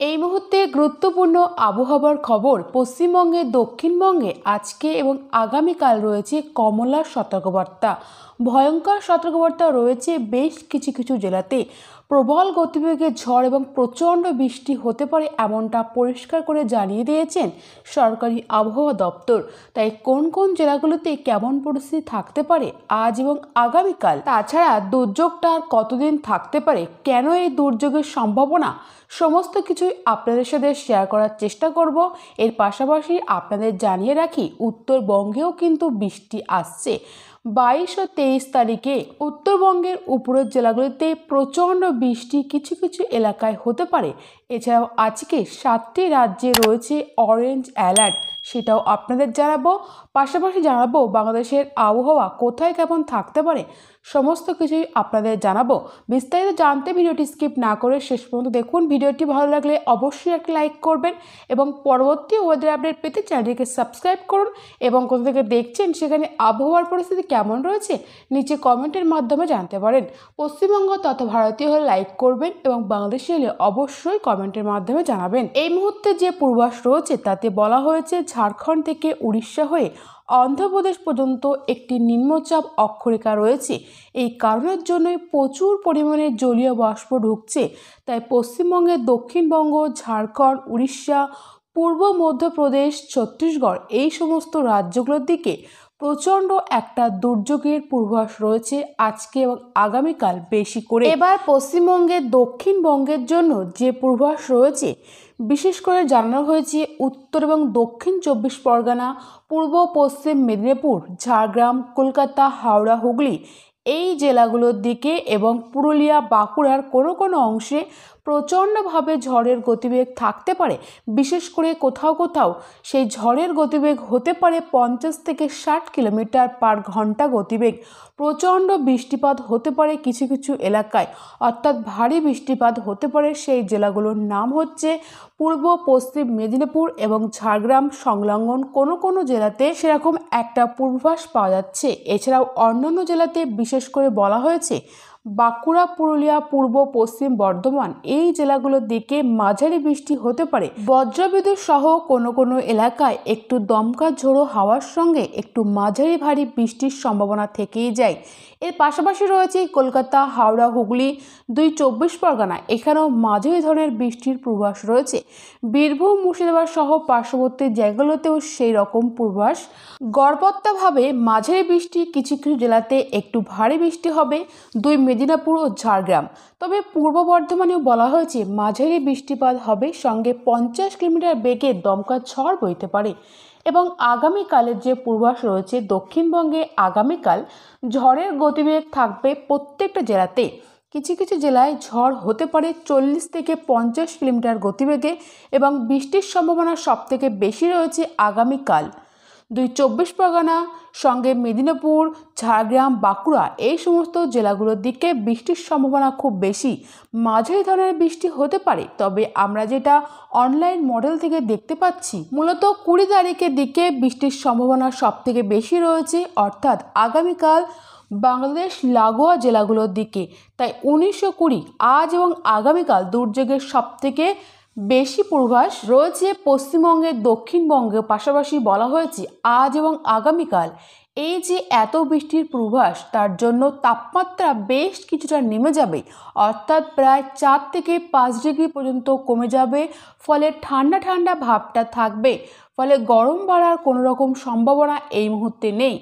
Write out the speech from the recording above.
এই মুহূর্তে গুরুত্বপূর্ণ আবহাওয়ার খবর। পশ্চিমবঙ্গে দক্ষিণবঙ্গে আজকে এবং আগামীকাল রয়েছে কমলা সতর্কবার্তা। ভয়ঙ্কর সতর্কবার্তা রয়েছে বেশ কিছু কিছু জেলাতে। প্রবল গতিবেগে ঝড় এবং প্রচণ্ড বৃষ্টি হতে পারে এমনটা পরিষ্কার করে জানিয়ে দিয়েছেন সরকারি আবহাওয়া দপ্তর। তাই কোন কোন জেলাগুলোতে কেমন পরিস্থিতি থাকতে পারে আজ এবং আগামীকাল, তাছাড়া দুর্যোগটা আর কতদিন থাকতে পারে, কেন এই দুর্যোগের সম্ভাবনা, সমস্ত কিছুই আপনাদের সাথে শেয়ার করার চেষ্টা করব। এর পাশাপাশি আপনাদের জানিয়ে রাখি উত্তরবঙ্গেও কিন্তু বৃষ্টি আসছে। 22 ও 23 তারিখে উত্তরবঙ্গের উপরের জেলাগুলিতে প্রচণ্ড বৃষ্টি কিছু কিছু এলাকায় হতে পারে। এছাড়াও আজকে 7টি রাজ্যে রয়েছে অরেঞ্জ অ্যালার্ট, সেটাও আপনাদের জানাবো। পাশাপাশি জানাবো বাংলাদেশের আবহাওয়া কোথায় কেমন থাকতে পারে, সমস্ত কিছুই আপনাদের জানাবো। বিস্তারিত জানতে ভিডিওটি স্কিপ না করে শেষ পর্যন্ত দেখুন। ভিডিওটি ভালো লাগলে অবশ্যই একটা লাইক করবেন এবং পরবর্তী ওয়েদার আপডেট পেতে চ্যানেলটিকে সাবস্ক্রাইব করুন। এবং কোথা থেকে দেখছেন সেখানে আবহাওয়ার পরিস্থিতি কেমন রয়েছে নিচে কমেন্টের মাধ্যমে জানতে পারেন। পশ্চিমবঙ্গ তথা ভারতীয় হলে লাইক করবেন এবং বাংলাদেশি হলে অবশ্যই কমেন্টের মাধ্যমে জানাবেন। এই মুহূর্তে যে পূর্বাভাস রয়েছে তাতে বলা হয়েছে ঝাড়খণ্ড থেকে উড়িষ্যা হয়ে অন্ধ্রপ্রদেশ পর্যন্ত একটি নিম্নচাপ অক্ষরেখা রয়েছে। এই কারণের জন্যই প্রচুর পরিমাণে জলীয় বাষ্প ঢুকছে। তাই পশ্চিমবঙ্গের দক্ষিণবঙ্গ, ঝাড়খণ্ড, উড়িষ্যা, পূর্ব মধ্যপ্রদেশ, ছত্তিশগড় এই সমস্ত রাজ্যগুলোর দিকে প্রচণ্ড একটা দুর্যোগের পূর্বাভাস রয়েছে আজকে এবং আগামীকাল বেশি করে। এবার পশ্চিমবঙ্গের দক্ষিণবঙ্গের জন্য যে পূর্বাভাস রয়েছে বিশেষ করে জানানো হয়েছে উত্তর এবং দক্ষিণ 24 পরগনা, পূর্ব পশ্চিম মেদিনীপুর, ঝাড়গ্রাম, কলকাতা, হাওড়া, হুগলি এই জেলাগুলোর দিকে এবং পুরুলিয়া, বাঁকুড়ার কোনো কোনো অংশে প্রচণ্ডভাবে ঝড়ের গতিবেগ থাকতে পারে। বিশেষ করে কোথাও কোথাও সেই ঝড়ের গতিবেগ হতে পারে 50 থেকে 60 কিলোমিটার পার ঘন্টা গতিবেগ। প্রচণ্ড বৃষ্টিপাত হতে পারে কিছু কিছু এলাকায়, অর্থাৎ ভারী বৃষ্টিপাত হতে পারে। সেই জেলাগুলোর নাম হচ্ছে পূর্ব পশ্চিম মেদিনীপুর এবং ঝাড়গ্রাম সংলগ্ন কোনো কোনো জেলাতে সেরকম একটা পূর্বাভাস পাওয়া যাচ্ছে। এছাড়াও অন্যান্য জেলাতে বিশেষ করে বলা হয়েছে বাঁকুড়া, পুরুলিয়া, পূর্ব পশ্চিম বর্ধমান এই জেলাগুলোর দিকে মাঝারি বৃষ্টি হতে পারে। বজ্রবিদ্যুৎ সহ কোনো কোনো এলাকায় একটু দমকা ঝোড়ো হাওয়ার সঙ্গে একটু মাঝারি ভারী বৃষ্টির সম্ভাবনা থেকেই যায়। এর পাশাপাশি রয়েছে কলকাতা, হাওড়া, হুগলি, 24 পরগনা, এখানেও মাঝারি ধরনের বৃষ্টির পূর্বাভাস রয়েছে। বীরভূম, মুর্শিদাবাদ সহ পার্শ্ববর্তী জায়গাগুলোতেও সেই রকম পূর্বাভাস। গড়পড়তাভাবে মাঝারি বৃষ্টি কিছু কিছু জেলাতে একটু ভারী বৃষ্টি হবে, 2 মেদিনীপুর ও ঝাড়গ্রাম। তবে পূর্ব বর্ধমানেও বলা হয়েছে মাঝারি বৃষ্টিপাত হবে, সঙ্গে 50 কিলোমিটার বেগে দমকা ঝড় বইতে পারে। এবং আগামীকালের যে পূর্বাভাস রয়েছে দক্ষিণবঙ্গে আগামীকাল ঝড়ের গতিবেগ থাকবে প্রত্যেকটা জেলাতে। কিছু কিছু জেলায় ঝড় হতে পারে 40 থেকে 50 কিলোমিটার গতিবেগে এবং বৃষ্টির সম্ভাবনা সবথেকে বেশি রয়েছে আগামীকাল 24 পরগনা, সঙ্গে মেদিনীপুর, ঝাড়গ্রাম, বাঁকুড়া এই সমস্ত জেলাগুলোর দিকে বৃষ্টির সম্ভাবনা খুব বেশি। মাঝারি ধরনের বৃষ্টি হতে পারে, তবে আমরা যেটা অনলাইন মডেল থেকে দেখতে পাচ্ছি মূলত 20 তারিখের দিকে বৃষ্টির সম্ভাবনা সবথেকে বেশি রয়েছে, অর্থাৎ আগামীকাল বাংলাদেশ লাগোয়া জেলাগুলোর দিকে। তাই 19 ও 20 আজ এবং আগামীকাল দুর্যোগের সবথেকে বেশি পূর্বাভাস রয়েছে পশ্চিমবঙ্গের দক্ষিণবঙ্গে। পাশাপাশি বলা হয়েছে আজ এবং আগামীকাল এই যে এত বৃষ্টির পূর্বাভাস তার জন্য তাপমাত্রা বেশ কিছুটা নেমে যাবে, অর্থাৎ প্রায় 4 থেকে 5 ডিগ্রি পর্যন্ত কমে যাবে। ফলে ঠান্ডা ঠান্ডা ভাবটা থাকবে, ফলে গরম বাড়ার কোনো রকম সম্ভাবনা এই মুহূর্তে নেই।